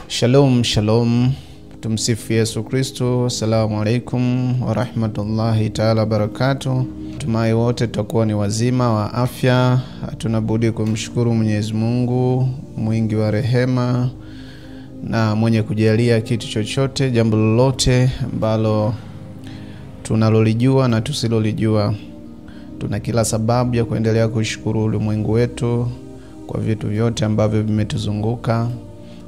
Shalom, shalom. Tumsifu Yesu Kristo. Assalamu alaikum wa rahmatullahi ta'ala barakatuh. Tumai wote tutakuwa ni wazima wa afya. Hatuna budi kumshukuru Mwenyezi Mungu, mwingi wa rehema na mwenye kujalia kitu chochote, jambo lolote ambalo tunalolijua na tusilolijua. Tuna kila sababu ya kuendelea kushukuru ulimwengu wetu kwa vitu vyote ambavyo vimetuzunguka.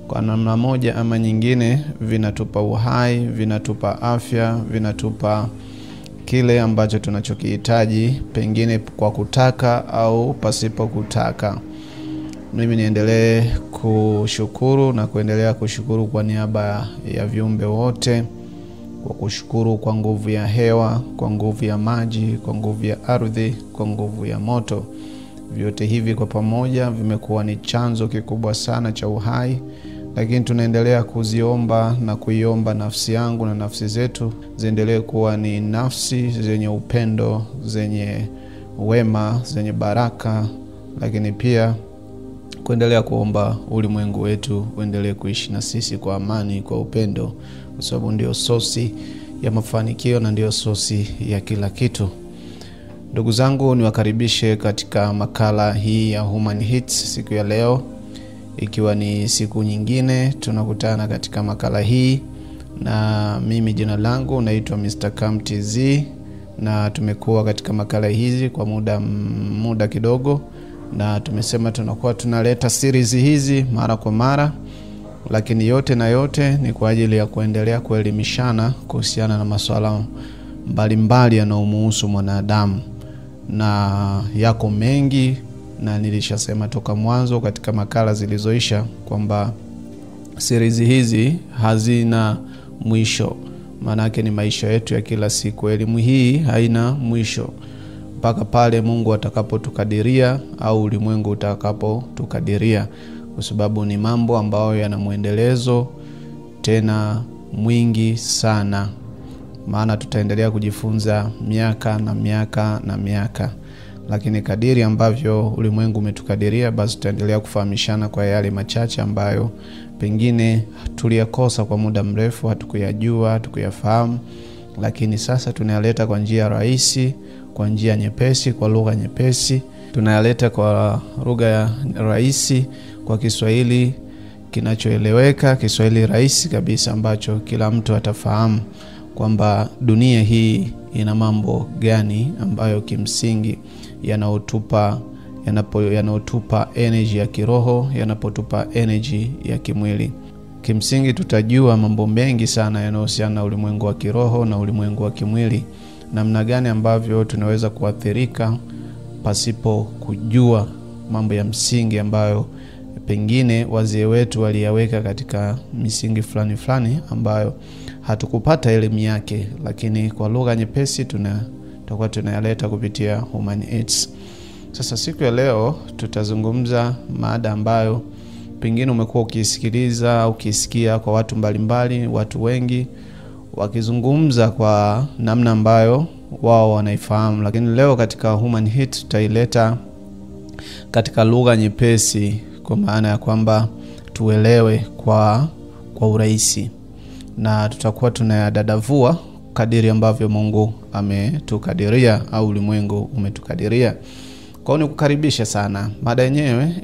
Kwa namna moja ama nyingine vinatupa uhai, vinatupa afya, vinatupa kile ambacho tunachokihitaji, pengine kwa kutaka au pasipo kutaka. Mimi niendelee kushukuru na kuendelea kushukuru kwa niaba ya viumbe wote, kwa kushukuru kwa nguvu ya hewa, kwa nguvu ya maji, kwa nguvu ya ardhi, kwa nguvu ya moto. Vyote hivi kwa pamoja vimekuwa ni chanzo kikubwa sana cha uhai. Lakini tunaendelea kuziomba na kuiomba nafsi yangu na nafsi zetu ziendelee kuwa ni nafsi zenye upendo, zenye wema, zenye baraka, lakini pia kuendelea kuomba ulimwengu wetu uendelee kuishi na sisi kwa amani, kwa upendo, kwa sababu ndio sosi ya mafanikio na ndio sosi ya kila kitu. Ndugu zangu, niwakaribishe katika makala hii ya Human Hits siku ya leo. Ikiwa ni siku nyingine tunakutana katika makala hii, na mimi jina langu naitwa Mr. KamTZ, na tumekuwa katika makala hizi kwa muda kidogo, na tumesema tunakuwa tunaleta series hizi mara kwa mara, lakini yote na yote ni kwa ajili ya kuendelea kuelimishana kuhusiana na masuala mbalimbali yanayomhusu mwanadamu, na yako mengi. Na nilishasema toka mwanzo katika makala zilizoisha kwamba series hizi hazina mwisho. Maana yake ni maisha yetu ya kila siku. Elimu hii haina mwisho mpaka pale Mungu atakapotukadiria au ulimwengu utakapotukadiria, kwa sababu ni mambo ambayo yana muendelezo tena mwingi sana. Maana tutaendelea kujifunza miaka na miaka na miaka. Lakini kadiri ambavyo ulimwengu umetukadiria, basi tutaendelea kufahamishana kwa yale machache ambayo pengine tuliyakosa kwa muda mrefu, hatukuyajua, hatukuyafahamu. Lakini sasa tunayaleta kwa njia rahisi, kwa njia nyepesi, kwa lugha nyepesi. Tunayaleta kwa lugha rahisi, kwa Kiswahili kinachoeleweka, Kiswahili rahisi kabisa ambacho kila mtu atafahamu kwamba dunia hii ina mambo gani ambayo kimsingi yanaotupa energy ya kiroho, yanapotupa energy ya kimwili. Kimsingi tutajua mambo mengi sana yanayohusiana na ulimwengu wa kiroho na ulimwengu wa kimwili, namna gani ambavyo tunaweza kuathirika pasipo kujua mambo ya msingi ambayo pengine wazee wetu waliyaweka katika misingi fulani ambayo hatukupata elimu yake, lakini kwa lugha nyepesi tutakuwa tunayaleta kupitia Human Hits. Sasa siku ya leo tutazungumza mada ambayo pengine umekuwa ukisikiliza au ukisikia kwa watu mbalimbali, watu wengi wakizungumza kwa namna ambayo wao wanaifahamu, lakini leo katika Human Hits tutaileta katika lugha nyepesi, kwa maana ya kwamba tuelewe kwa urahisi, na tutakuwa tunayadadavua kadiri ambavyo Mungu ametukadiria au ulimwengu umetukadiria. Kwa hiyo nikukaribisha sana. Mada yenyewe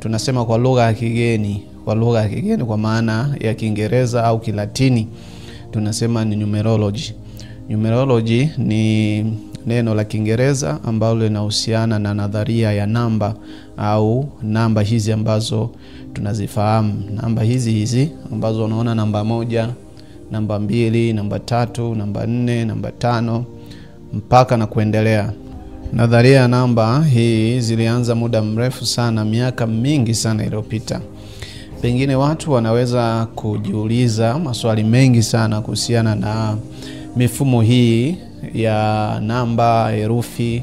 tunasema kwa lugha ya kigeni, kwa maana ya Kiingereza au Kilatini tunasema ni numerology. Numerology ni neno la Kiingereza ambalo linahusiana na nadharia ya namba, au namba hizi ambazo tunazifahamu. Namba hizi ambazo unaona namba 1, namba 2, namba 3, namba 4, namba 5 mpaka na kuendelea. Nadharia ya namba hii zilianza muda mrefu sana, miaka mingi sana iliyopita. Pengine watu wanaweza kujiuliza maswali mengi sana kuhusiana na mifumo hii ya namba, herufi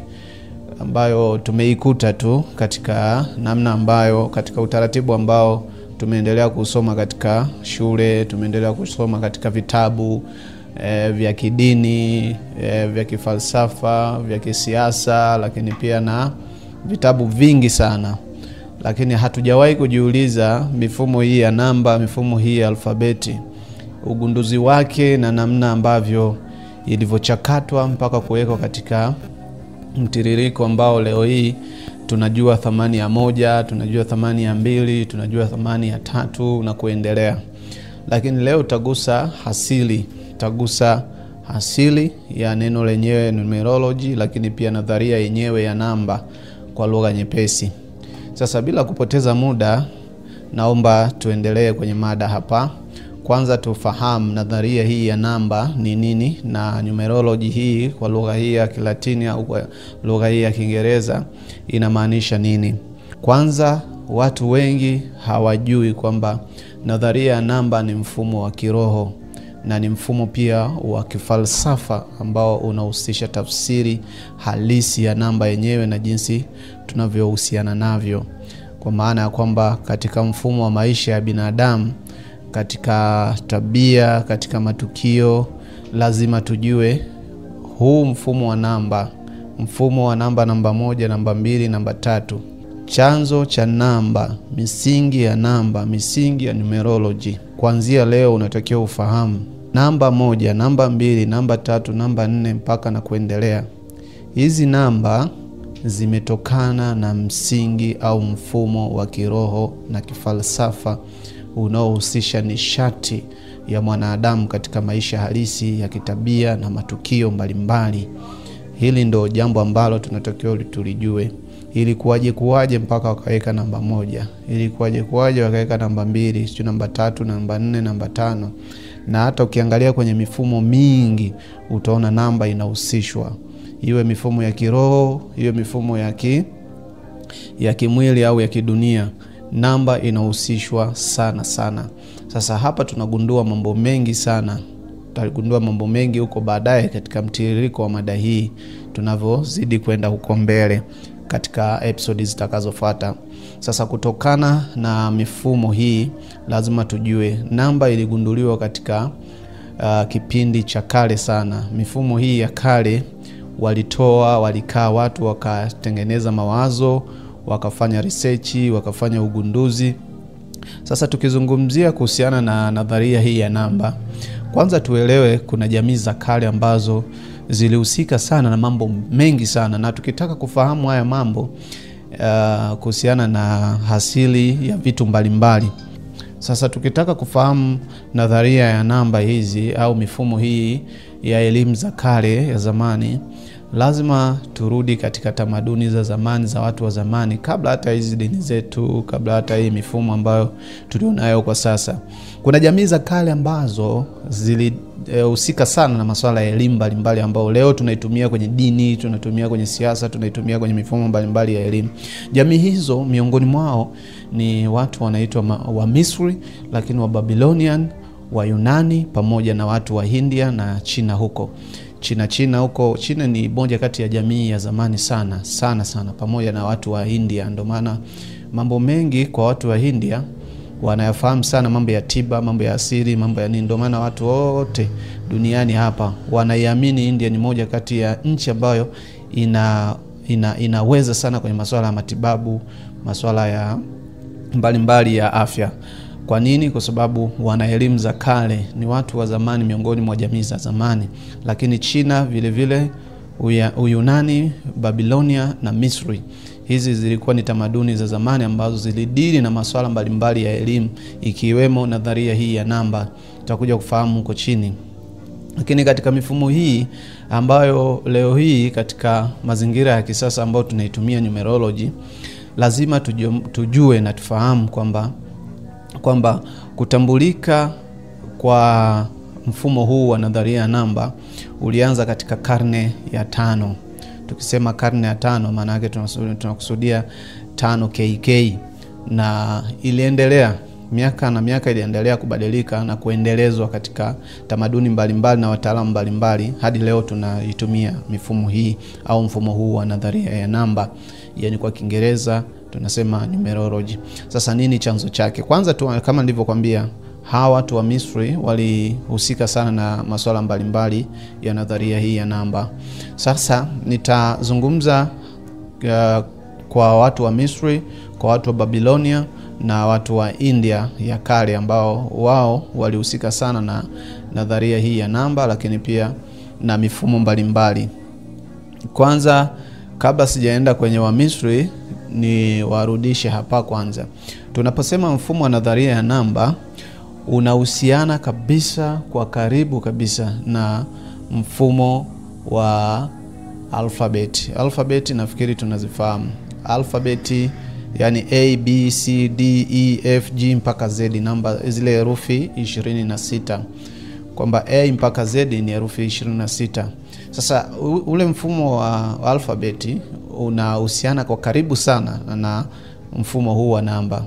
ambayo tumeikuta tu katika namna ambayo, katika utaratibu ambao tumeendelea kusoma katika shule, tumeendelea kusoma katika vitabu vya kidini, vya kifalsafa, vya kisiasa, lakini pia na vitabu vingi sana. lakini hatujawahi kujiuliza mifumo hii ya namba, mifumo hii ya alfabeti, ugunduzi wake na namna ambavyo ilivyochakatwa mpaka kuwekwa katika mtiririko ambao leo hii tunajua thamani ya 1, tunajua thamani ya 2, tunajua thamani ya 3 na kuendelea. Lakini leo tagusa asili ya neno lenyewe numerology, lakini pia nadharia yenyewe ya namba kwa lugha nyepesi. Sasa bila kupoteza muda, naomba tuendelee kwenye mada hapa. Kwanza tufahamu nadharia hii ya namba ni nini, na numerology hii kwa lugha hii ya Kilatini au kwa lugha hii ya Kiingereza inamaanisha nini. Kwanza, watu wengi hawajui kwamba nadharia ya namba ni mfumo wa kiroho na ni mfumo pia wa kifalsafa ambao unahusisha tafsiri halisi ya namba yenyewe na jinsi tunavyohusiana navyo. Kwa maana ya kwamba katika mfumo wa maisha ya binadamu, katika tabia, katika matukio, lazima tujue huu mfumo wa namba, namba 1, namba 2, namba 3. Chanzo cha namba, misingi ya namba, misingi ya numerology. Kuanzia leo unatakiwa ufahamu namba 1, namba 2, namba 3, namba 4 mpaka na kuendelea. Hizi namba zimetokana na msingi au mfumo wa kiroho na kifalsafa unaohusisha nishati ya mwanadamu katika maisha halisi ya kitabia na matukio mbalimbali. Hili ndo jambo ambalo tunatakiwa tulijue. Ili kuwaje mpaka wakaweka namba 1, ili kuwaje wakaweka namba 2, namba 3, namba 4, namba 5. Na hata ukiangalia kwenye mifumo mingi utaona namba inahusishwa. Iwe mifumo ya kiroho, iwe mifumo ya kimwili au ya kidunia, namba inahusishwa sana. Sasa hapa tunagundua mambo mengi sana. Tutagundua mambo mengi huko baadaye katika mtiririko wa mada hii tunavyozidi kwenda huko mbele katika episode zitakazofuata. Sasa kutokana na mifumo hii, lazima tujue namba iligunduliwa katika kipindi cha kale sana. Mifumo hii ya kale walikaa watu wakatengeneza mawazo, wakafanya research, wakafanya ugunduzi. Sasa tukizungumzia kuhusiana na nadharia hii ya namba, kwanza tuelewe kuna jamii za kale ambazo zilihusika sana na mambo mengi sana, na tukitaka kufahamu haya mambo kuhusiana na asili ya vitu mbalimbali. Sasa tukitaka kufahamu nadharia ya namba hizi au mifumo hii ya elimu za kale ya zamani, lazima turudi katika tamaduni za zamani za watu wa zamani, kabla hata hizi dini zetu, kabla hata hii mifumo ambayo tulionayo kwa sasa. Kuna jamii za kale ambazo zilihusika sana na masuala ya elimu mbalimbali ambao leo tunaitumia kwenye dini, tunatumia kwenye siasa, tunaitumia kwenye mifumo mbalimbali ya elimu. Jamii hizo miongoni mwao ni watu wanaitwa wa Misri, lakini wa Babylonian, wa Yunani, pamoja na watu wa India na China huko. China ni moja kati ya jamii ya zamani sana pamoja na watu wa India. Ndio maana mambo mengi kwa watu wa India wanayafahamu sana, mambo ya tiba, mambo ya asili, mambo ya nini. Ndio maana watu wote duniani hapa wanaiamini India ni moja kati ya nchi ambayo inaweza sana kwenye masuala ya matibabu, masuala ya mbalimbali ya afya. Kwa nini? Kwa sababu wana elimu za kale, ni watu wa zamani miongoni mwa jamii za zamani. Lakini China vile vile, Uyunani, Babilonia na Misri, hizi zilikuwa ni tamaduni za zamani ambazo zilidili na masuala mbalimbali ya elimu, ikiwemo nadharia hii ya namba. Tutakuja kufahamu huko chini. Lakini katika mifumo hii ambayo leo hii katika mazingira ya kisasa ambayo tunaitumia numerology, lazima tujue na tufahamu kwamba kutambulika kwa mfumo huu wa nadharia ya namba ulianza katika karne ya 5. Tukisema karne ya 5, maana yake tunakusudia 5 KK, na iliendelea miaka iliendelea kubadilika na kuendelezwa katika tamaduni mbalimbali na wataalamu mbalimbali hadi leo tunaitumia mifumo hii au mfumo huu wa nadharia ya namba, yani kwa Kiingereza tunasema numerology. Sasa nini chanzo chake? Kwanza kama nilivyokuambia, hawa watu wa Misri walihusika sana na masuala mbalimbali ya nadharia hii ya namba. Sasa nitazungumza kwa watu wa Misri kwa watu wa Babilonia na watu wa India ya kale, ambao wao walihusika sana na nadharia hii ya namba, lakini pia na mifumo mbalimbali. Kwanza, kabla sijaenda kwenye wa Misri, ni warudishe hapa kwanza. Tunaposema mfumo wa nadharia ya namba, unahusiana kabisa, kwa karibu kabisa, na mfumo wa alfabeti. Alfabeti nafikiri tunazifahamu. Alfabeti yani A, B, C, D, E, F, G mpaka Z, namba zile herufi 26. Kwamba A mpaka Z ni herufi 26. Sasa ule mfumo wa alfabeti unahusiana kwa karibu sana na mfumo huu wa namba.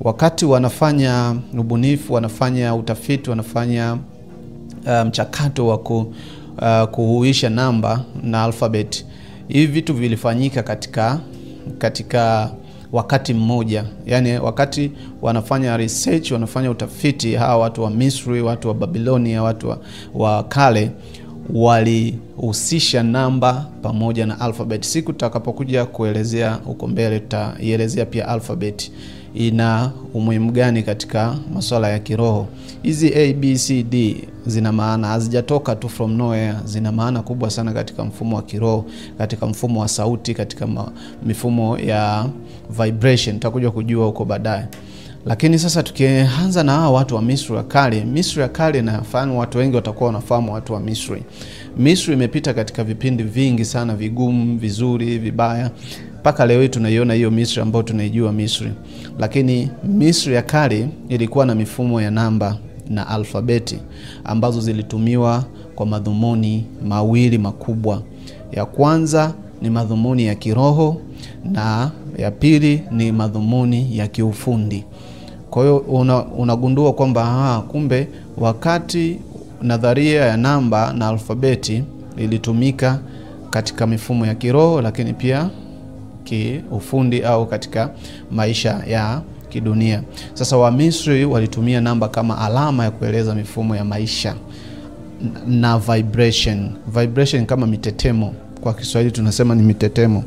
Wakati wanafanya ubunifu, wanafanya utafiti, wanafanya mchakato wa kuhuisha namba na alfabeti, hivi vitu vilifanyika katika wakati mmoja. Yani wakati wanafanya research, wanafanya utafiti, hawa watu wa Misri, watu wa Babilonia, watu wa kale, walihusisha namba pamoja na alfabeti. Siku tutakapokuja kuelezea huko mbele, tutaielezea pia alfabeti ina umuhimu gani katika masuala ya kiroho. Hizi A, B, C, D zina maana, hazijatoka tu from nowhere, zina maana kubwa sana katika mfumo wa kiroho, katika mfumo wa sauti, katika mifumo ya vibration. Tutakuja kujua huko baadaye. Lakini sasa tukianza na hawa watu wa Misri ya kale. Misri ya kale, nafahamu watu wengi watakuwa wanafahamu watu wa Misri. Misri imepita katika vipindi vingi sana, vigumu, vizuri, vibaya, mpaka leo hii tunaiona hiyo Misri ambayo tunaijua Misri. Lakini Misri ya kale ilikuwa na mifumo ya namba na alfabeti ambazo zilitumiwa kwa madhumuni mawili makubwa. Ya kwanza ni madhumuni ya kiroho, na ya pili ni madhumuni ya kiufundi. Kwa hiyo unagundua kwamba kumbe wakati nadharia ya namba na alfabeti ilitumika katika mifumo ya kiroho, lakini pia kiufundi au katika maisha ya kidunia. Sasa wa Misri walitumia namba kama alama ya kueleza mifumo ya maisha na vibration. Vibration kama mitetemo, kwa Kiswahili tunasema ni mitetemo.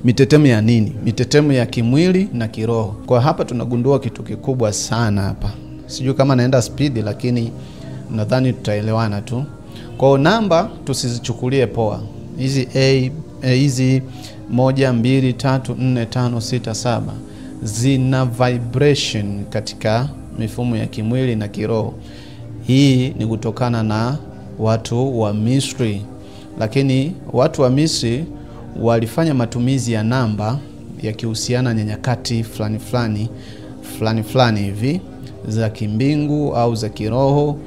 Mitetemo ya nini? Mitetemo ya kimwili na kiroho. Kwa hapa tunagundua kitu kikubwa sana hapa. Sijui kama naenda speed, lakini nadhani tutaelewana tu. Kwa namba tusizichukulie poa. Hizi hizi 1, 2, 3, 4, 5, 6, 7 zina vibration katika mifumo ya kimwili na kiroho. Hii ni kutokana na watu wa Misri. Lakini watu wa Misri walifanya matumizi ya namba yakihusiana na nyakati fulani hivi za kimbingu au za kiroho,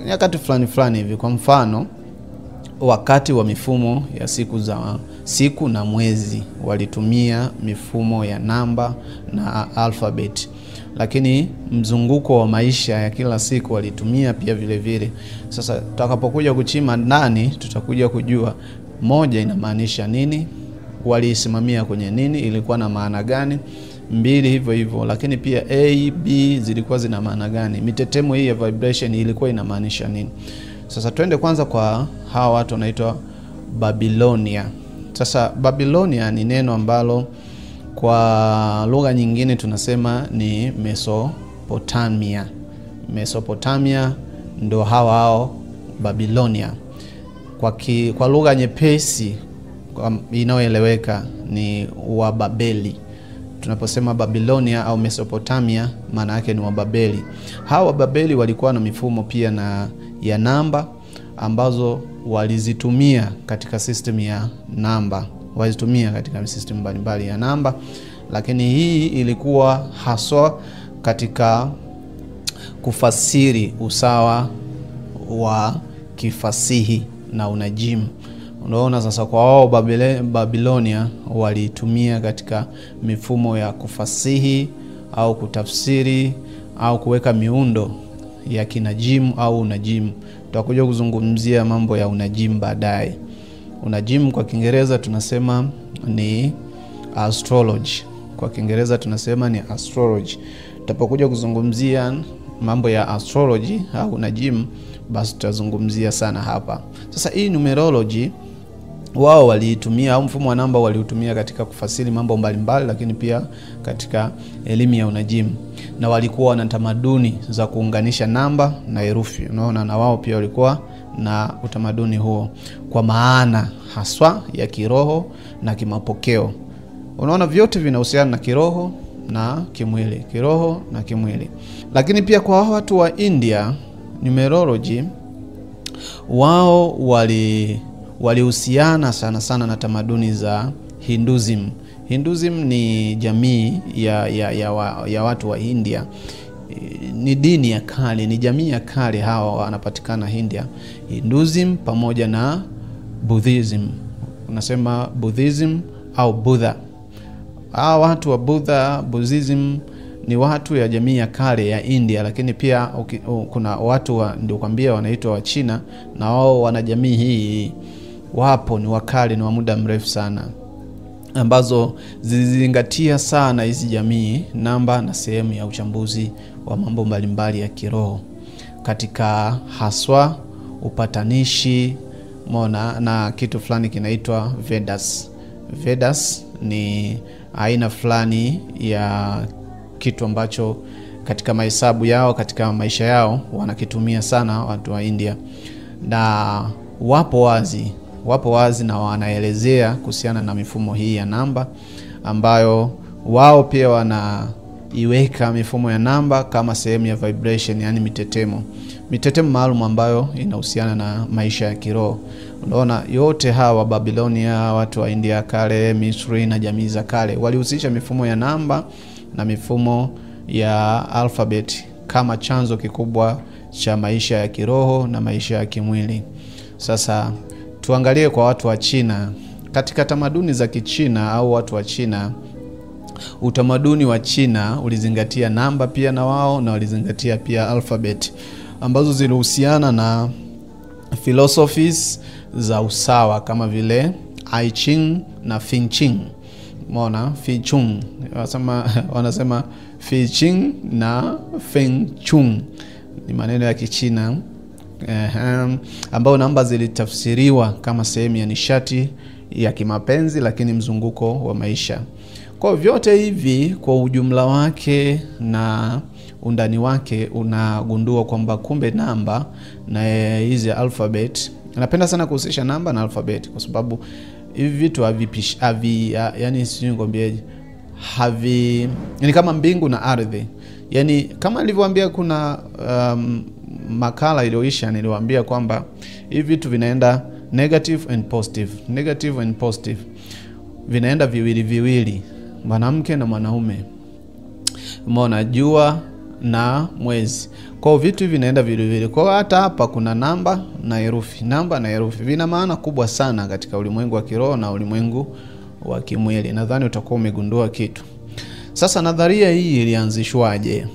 nyakati fulani hivi. Kwa mfano, wakati wa mifumo ya siku na mwezi walitumia mifumo ya namba na alfabeti. Lakini mzunguko wa maisha ya kila siku walitumia pia vile vile. Sasa tutakapokuja kuchima ndani, tutakuja kujua moja inamaanisha nini, waliisimamia kwenye nini, ilikuwa na maana gani, mbili hivyo hivyo. Lakini pia A, B zilikuwa zina maana gani, mitetemo hii ya vibration ilikuwa inamaanisha nini. Sasa twende kwanza kwa hawa watu wanaitwa Babilonia. Sasa Babilonia ni neno ambalo kwa lugha nyingine tunasema ni Mesopotamia. Mesopotamia ndo hao Babilonia. Kwa lugha nyepesi inayoeleweka ni wa Babeli. Tunaposema Babilonia au Mesopotamia, maana yake ni wa Babeli. Hawa wa Babeli walikuwa na mifumo pia ya namba ambazo walizitumia katika system ya namba. Walizitumia katika system mbalimbali ya namba, lakini hii ilikuwa haswa katika kufasiri usawa wa kifasihi na unajimu. Unaona sasa, kwa wao Babilonia walitumia katika mifumo ya kufasihi au kutafsiri au kuweka miundo ya kinajimu au unajimu. Tutakuja kuzungumzia mambo ya unajimu baadaye. Unajimu kwa Kiingereza tunasema ni astrology. Kwa Kiingereza tunasema ni astrology. Tutapokuja kuzungumzia mambo ya astrology au unajimu, basi tutazungumzia sana hapa. Sasa hii numerology wao waliitumia, au mfumo wa namba waliutumia katika kufasiri mambo mbalimbali, lakini pia katika elimu ya unajimu. Na walikuwa na tamaduni za kuunganisha namba na herufi. Unaona, na wao pia walikuwa na utamaduni huo kwa maana haswa ya kiroho na kimapokeo. Unaona, vyote vinahusiana na kiroho na kimwili, kiroho na kimwili. Lakini pia kwa watu wa India, numerology wao walihusiana sana sana na tamaduni za Hinduism. Hinduism ni jamii ya watu wa India. Ni dini ya kale, ni jamii ya kale, hawa wanapatikana India. Hinduism pamoja na Buddhism. Unasema Buddhism au Buddha. Hawa watu wa Buddhism ni watu ya jamii ya kale ya India, lakini pia kuna watu ndio kwambia wanaitwa wa China, na wao wana jamii hii. Wapo ni wakale, ni wa muda mrefu sana, ambazo zizingatia sana hizi jamii namba na sehemu ya uchambuzi wa mambo mbalimbali ya kiroho katika haswa upatanishi na kitu fulani kinaitwa Vedas. Vedas ni aina fulani ya kitu ambacho katika mahesabu yao, katika maisha yao wanakitumia sana watu wa India, na wapo wazi na wanaelezea kuhusiana na mifumo hii ya namba, ambayo wao pia wanaiweka mifumo ya namba kama sehemu ya vibration, yani mitetemo maalum ambayo inahusiana na maisha ya kiroho. Unaona, yote hawa Babilonia, watu wa India kale, Misri na jamii za kale walihusisha mifumo ya namba na mifumo ya alfabeti kama chanzo kikubwa cha maisha ya kiroho na maisha ya kimwili. Sasa tuangalie kwa watu wa China. Katika tamaduni za Kichina au watu wa China, utamaduni wa China ulizingatia namba pia na wao, na walizingatia pia alfabeti ambazo zilihusiana na philosophies za usawa kama vile I Ching na Feng Ching. Umeona, Feng Chung wanasema Feng Ching na Feng Chung ni maneno ya Kichina, ambao namba zilitafsiriwa kama sehemu ya nishati ya kimapenzi, lakini mzunguko wa maisha. Kwa vyote hivi kwa ujumla wake na undani wake, unagundua kwamba kumbe namba na hizi alphabet, napenda sana kuhusisha namba na alphabet kwa sababu hivi vitu yani sijui ngombeaje, yani kama mbingu na ardhi. Yani kama nilivyowaambia, kuna makala iliyoisha niliwaambia kwamba hivi vitu vinaenda negative and positive, vinaenda viwili, mwanamke na mwanaume, umeona, jua na mwezi. Kwa vitu hivi vinaenda viwili. Kwa hata hapa kuna namba na herufi vina maana kubwa sana katika ulimwengu wa kiroho na ulimwengu wa kimwili. Nadhani utakuwa umegundua kitu. Sasa nadharia hii ilianzishwaje?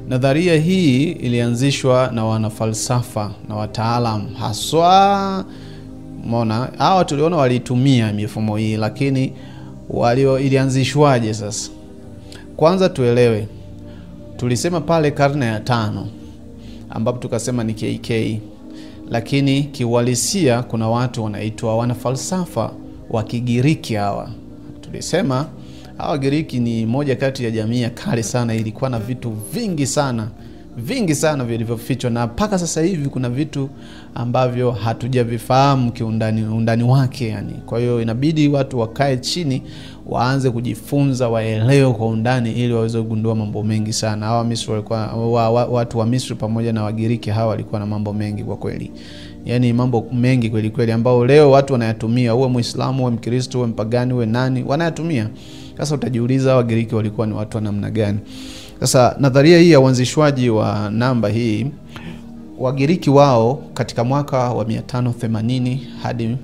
Nadharia hii ilianzishwa na wanafalsafa na wataalamu haswa. Umeona, hao tuliona walitumia mifumo hii, lakini ilianzishwaje sasa? Kwanza tuelewe, tulisema pale karne ya 5 ambapo tukasema ni KK, lakini kiuhalisia kuna watu wanaitwa wanafalsafa wa Kigiriki. Hawa tulisema hawa Giriki ni moja kati ya jamii ya kale sana, ilikuwa na vitu vingi sana vilivyofichwa, na mpaka sasa hivi kuna vitu ambavyo hatujavifahamu undani wake yani. Kwa hiyo inabidi watu wakae chini, waanze kujifunza, waelewe kwa undani ili waweze kugundua mambo mengi sana. Hawa Misri walikuwa watu wa Misri pamoja na Wagiriki, hawa walikuwa na mambo mengi kwa kweli. Yani mambo mengi kweli ambao leo watu wanayatumia, uwe Muislamu, uwe Mkristo, uwe mpagani, uwe nani, wanayatumia. Sasa utajiuliza Wagiriki walikuwa ni watu wa namna gani? Sasa nadharia hii ya uanzishwaji wa namba hii, Wagiriki wao katika mwaka wa 580 hadi